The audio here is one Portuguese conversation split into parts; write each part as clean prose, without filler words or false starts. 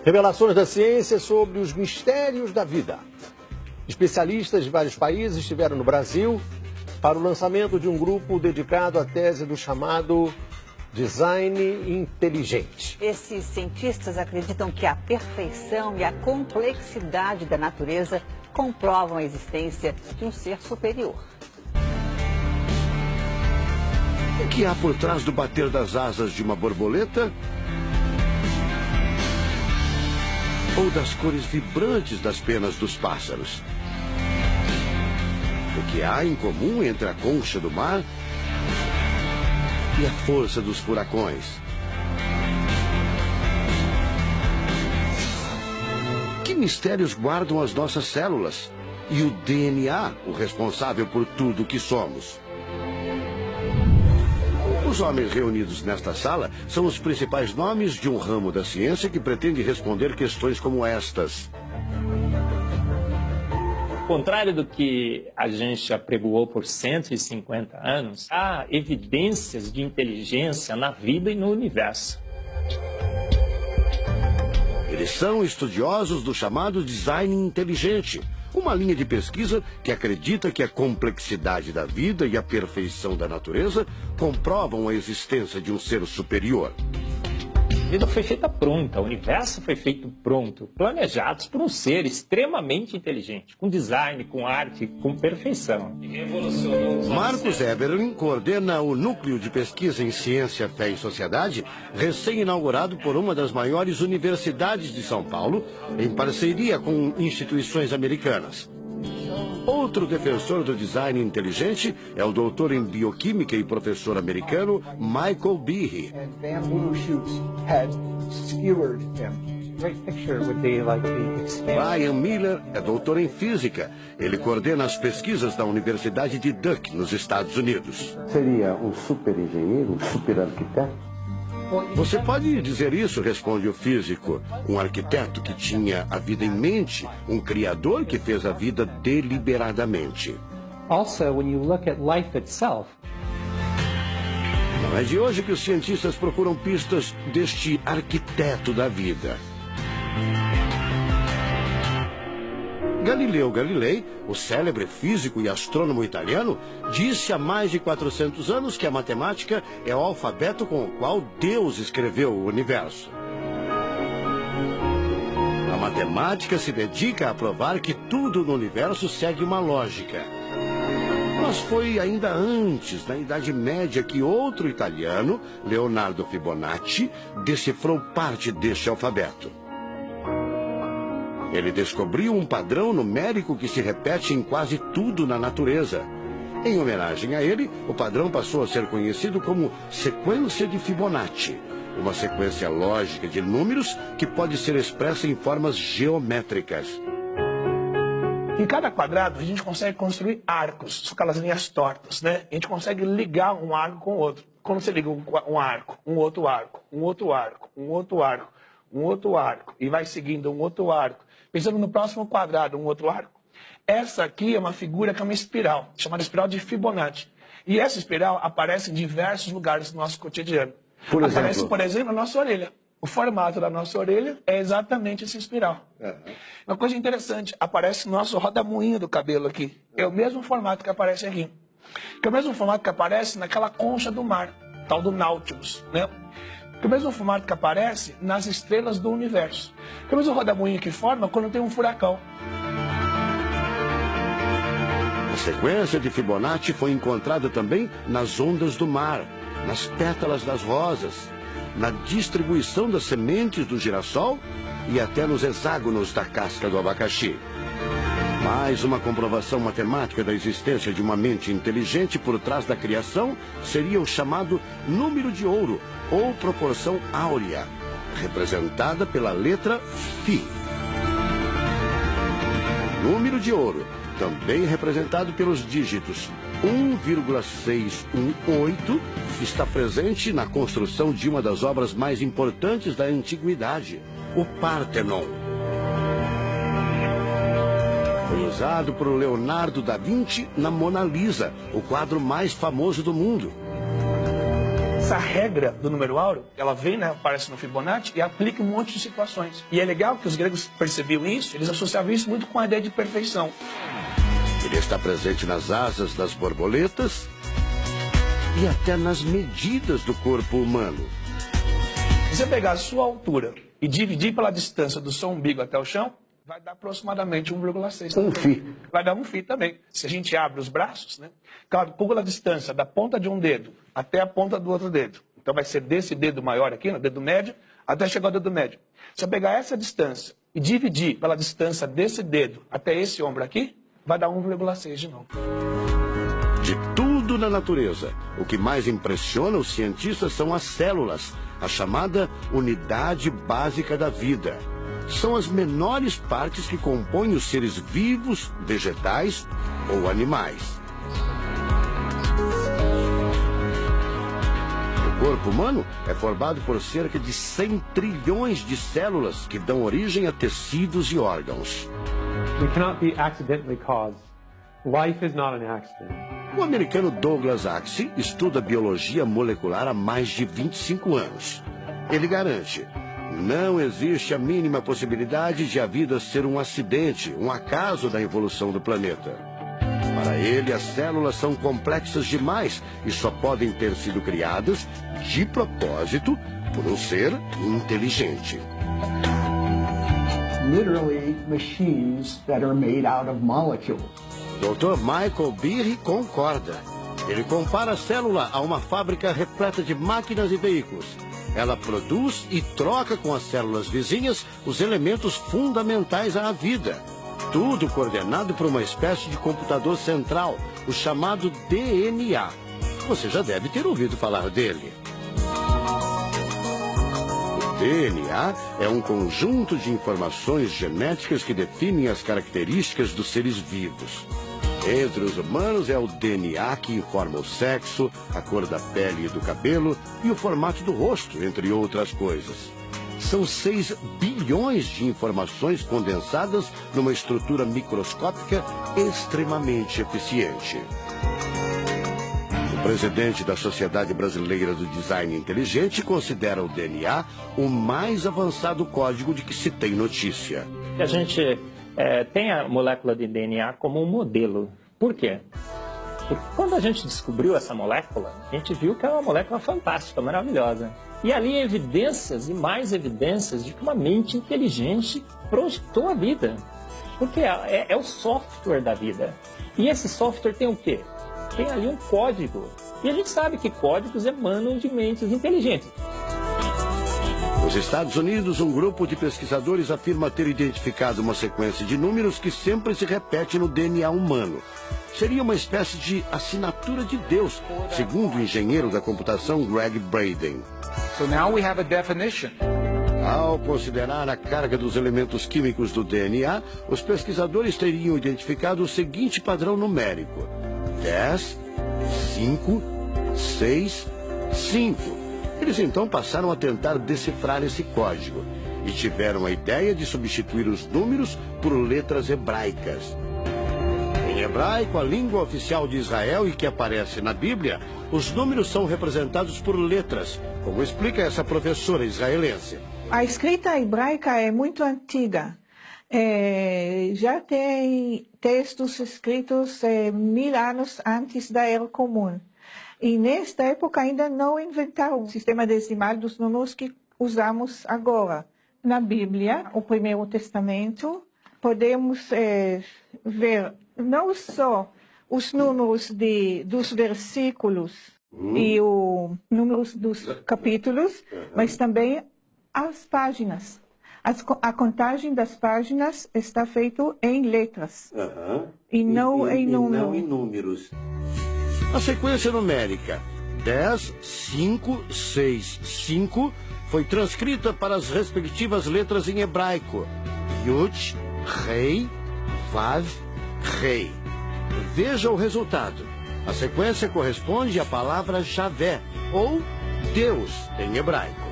Revelações da ciência sobre os mistérios da vida. Especialistas de vários países estiveram no Brasil para o lançamento de um grupo dedicado à tese do chamado design inteligente. Esses cientistas acreditam que a perfeição e a complexidade da natureza comprovam a existência de um ser superior. O que há por trás do bater das asas de uma borboleta? Ou das cores vibrantes das penas dos pássaros? O que há em comum entre a concha do mar e a força dos furacões? Que mistérios guardam as nossas células e o DNA, o responsável por tudo o que somos? Os homens reunidos nesta sala são os principais nomes de um ramo da ciência que pretende responder questões como estas. Ao contrário do que a gente apregoou por 150 anos, há evidências de inteligência na vida e no universo. Eles são estudiosos do chamado design inteligente, uma linha de pesquisa que acredita que a complexidade da vida e a perfeição da natureza comprovam a existência de um ser superior. A vida foi feita pronta, o universo foi feito pronto, planejados por um ser extremamente inteligente, com design, com arte, com perfeição. Marcos Eberlin coordena o Núcleo de Pesquisa em Ciência, Fé e Sociedade, recém-inaugurado por uma das maiores universidades de São Paulo, em parceria com instituições americanas. Outro defensor do design inteligente é o doutor em bioquímica e professor americano Michael Behe. Brian Miller é doutor em física. Ele coordena as pesquisas da Universidade de Duke, nos Estados Unidos. Seria um super engenheiro, um super arquiteto? Você pode dizer isso, responde o físico. Um arquiteto que tinha a vida em mente, um criador que fez a vida deliberadamente. Also, when you look at life itself, não é de hoje que os cientistas procuram pistas deste arquiteto da vida. Galileu Galilei, o célebre físico e astrônomo italiano, disse há mais de 400 anos que a matemática é o alfabeto com o qual Deus escreveu o universo. A matemática se dedica a provar que tudo no universo segue uma lógica. Mas foi ainda antes, na Idade Média, que outro italiano, Leonardo Fibonacci, decifrou parte deste alfabeto. Ele descobriu um padrão numérico que se repete em quase tudo na natureza. Em homenagem a ele, o padrão passou a ser conhecido como sequência de Fibonacci, uma sequência lógica de números que pode ser expressa em formas geométricas. Em cada quadrado, a gente consegue construir arcos, são aquelas linhas tortas, né? A gente consegue ligar um arco com o outro. Quando você liga um arco, um outro arco, um outro arco, um outro arco, um outro arco, e vai seguindo um outro arco, pensando no próximo quadrado, um outro arco. Essa aqui é uma figura que é uma espiral, chamada espiral de Fibonacci. E essa espiral aparece em diversos lugares do nosso cotidiano. Aparece, por exemplo, na nossa orelha. O formato da nossa orelha é exatamente essa espiral. Uma coisa interessante, aparece no nosso rodamuinho do cabelo aqui. É o mesmo formato que aparece aqui. Que é o mesmo formato que aparece naquela concha do mar, tal do Nautilus, né? Que é o mesmo formato que aparece nas estrelas do universo. Que é o mesmo rodamuinho que forma quando tem um furacão. A sequência de Fibonacci foi encontrada também nas ondas do mar, nas pétalas das rosas, na distribuição das sementes do girassol e até nos hexágonos da casca do abacaxi. Mais uma comprovação matemática da existência de uma mente inteligente por trás da criação seria o chamado número de ouro, ou proporção áurea, representada pela letra Φ. O número de ouro, também representado pelos dígitos 1,618, está presente na construção de uma das obras mais importantes da antiguidade, o Partenon. Foi usado por Leonardo da Vinci na Mona Lisa, o quadro mais famoso do mundo. Essa regra do número áureo, ela vem, né, aparece no Fibonacci e aplica um monte de situações. E é legal que os gregos percebiam isso, eles associavam isso muito com a ideia de perfeição. Ele está presente nas asas das borboletas e até nas medidas do corpo humano. Se você pegar a sua altura e dividir pela distância do seu umbigo até o chão, vai dar aproximadamente 1,6. Um φ. Vai dar um φ também. Se a gente abre os braços, né, calcula a distância da ponta de um dedo até a ponta do outro dedo. Então vai ser desse dedo maior aqui, no dedo médio, até chegar ao dedo médio. Se eu pegar essa distância e dividir pela distância desse dedo até esse ombro aqui, vai dar 1,6 de novo. De tudo na natureza, o que mais impressiona os cientistas são as células, a chamada unidade básica da vida. São as menores partes que compõem os seres vivos, vegetais ou animais. O corpo humano é formado por cerca de 100 trilhões de células que dão origem a tecidos e órgãos. We cannot be accidentally caused. Life is not an accident. O americano Douglas Axie estuda biologia molecular há mais de 25 anos. Ele garante: não existe a mínima possibilidade de a vida ser um acidente, um acaso da evolução do planeta. Para ele, as células são complexas demais e só podem ter sido criadas de propósito por um ser inteligente. Literally machines that are made out of molecules. Dr. Michael Behe concorda. Ele compara a célula a uma fábrica repleta de máquinas e veículos. Ela produz e troca com as células vizinhas os elementos fundamentais à vida. Tudo coordenado por uma espécie de computador central, o chamado DNA. Você já deve ter ouvido falar dele. O DNA é um conjunto de informações genéticas que definem as características dos seres vivos. Entre os humanos é o DNA que informa o sexo, a cor da pele e do cabelo e o formato do rosto, entre outras coisas. São 6 bilhões de informações condensadas numa estrutura microscópica extremamente eficiente. O presidente da Sociedade Brasileira do Design Inteligente considera o DNA o mais avançado código de que se tem notícia. A gente tem a molécula de DNA como um modelo. Por quê? Porque quando a gente descobriu essa molécula, a gente viu que é uma molécula fantástica, maravilhosa. E ali evidências e mais evidências de que uma mente inteligente projetou a vida. Porque é o software da vida. E esse software tem o quê? Tem ali um código. E a gente sabe que códigos emanam de mentes inteligentes. Nos Estados Unidos, um grupo de pesquisadores afirma ter identificado uma sequência de números que sempre se repete no DNA humano. Seria uma espécie de assinatura de Deus, segundo o engenheiro da computação Greg Braden. So now we have a definition. Ao considerar a carga dos elementos químicos do DNA, os pesquisadores teriam identificado o seguinte padrão numérico: 10, 5, 6, 5. Eles então passaram a tentar decifrar esse código e tiveram a ideia de substituir os números por letras hebraicas. Em hebraico, a língua oficial de Israel e que aparece na Bíblia, os números são representados por letras, como explica essa professora israelense. A escrita hebraica é muito antiga. Já tem textos escritos 1000 anos antes da Era Comum. E nesta época ainda não inventaram o sistema decimal dos números que usamos agora. Na Bíblia, o Primeiro Testamento, podemos ver não só os números dos versículos e os números dos capítulos, mas também as páginas. A contagem das páginas está feita em letras e não em números. A sequência numérica 10, 5, 6, 5 foi transcrita para as respectivas letras em hebraico: Yud, Rei, Vav, Rei. Veja o resultado. A sequência corresponde à palavra Javé, ou Deus em hebraico.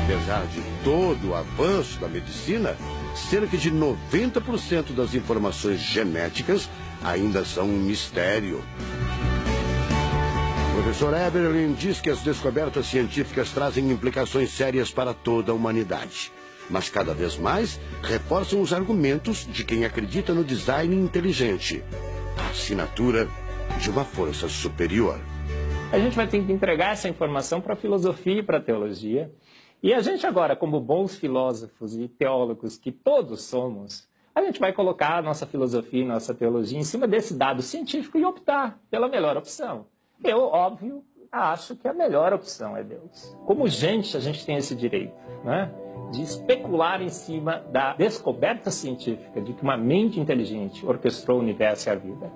Apesar de todo o avanço da medicina, cerca de 90% das informações genéticas ainda são um mistério. O professor Eberlin diz que as descobertas científicas trazem implicações sérias para toda a humanidade. Mas cada vez mais reforçam os argumentos de quem acredita no design inteligente, a assinatura de uma força superior. A gente vai ter que entregar essa informação para a filosofia e para a teologia. E a gente agora, como bons filósofos e teólogos que todos somos, a gente vai colocar a nossa filosofia e nossa teologia em cima desse dado científico e optar pela melhor opção. Eu, óbvio, acho que a melhor opção é Deus. Como gente, a gente tem esse direito, né, de especular em cima da descoberta científica de que uma mente inteligente orquestrou o universo e a vida.